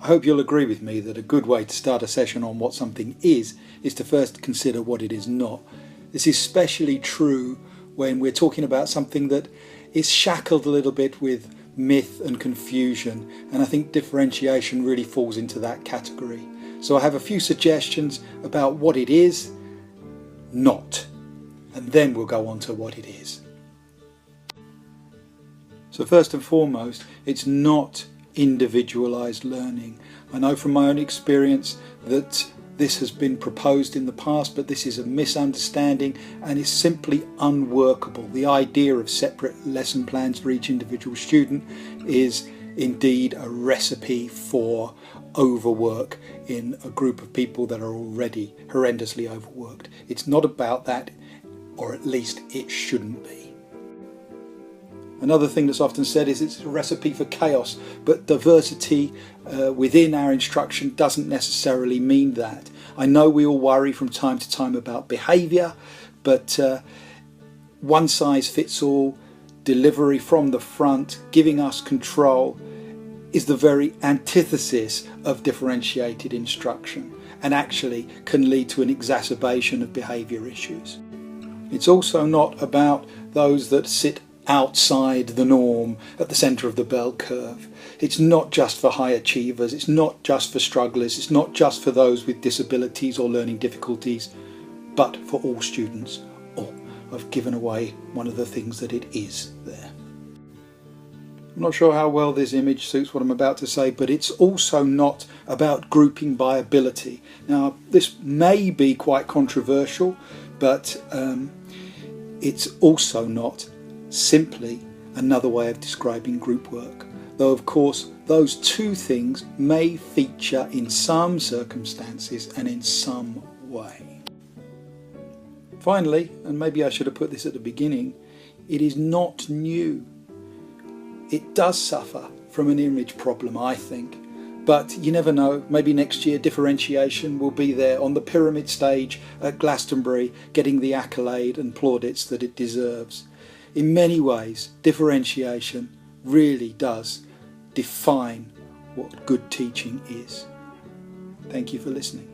I hope you'll agree with me that a good way to start a session on what something is to first consider what it is not. This is especially true when we're talking about something that is shackled a little bit with myth and confusion, and I think differentiation really falls into that category. So I have a few suggestions about what it is not, and then we'll go on to what it is. So first and foremost, it's not individualized learning. I know from my own experience that this has been proposed in the past, but this is a misunderstanding and is simply unworkable. The idea of separate lesson plans for each individual student is indeed a recipe for overwork in a group of people that are already horrendously overworked. It's not about that, or at least it shouldn't be. Another thing that's often said is it's a recipe for chaos, but diversity within our instruction doesn't necessarily mean that. I know we all worry from time to time about behaviour, but one size fits all, delivery from the front, giving us control, is the very antithesis of differentiated instruction and actually can lead to an exacerbation of behaviour issues. It's also not about those that sit outside the norm at the centre of the bell curve. It's not just for high achievers, it's not just for strugglers, it's not just for those with disabilities or learning difficulties, but for all students. Oh, I've given away one of the things that it is there. I'm not sure how well this image suits what I'm about to say, but it's also not about grouping by ability. Now, this may be quite controversial, but it's also not simply another way of describing group work, though of course those two things may feature in some circumstances and in some way. Finally, and maybe I should have put this at the beginning, it is not new. It does suffer from an image problem, I think, but you never know, maybe next year differentiation will be there on the pyramid stage at Glastonbury, getting the accolade and plaudits that it deserves. In many ways, differentiation really does define what good teaching is. Thank you for listening.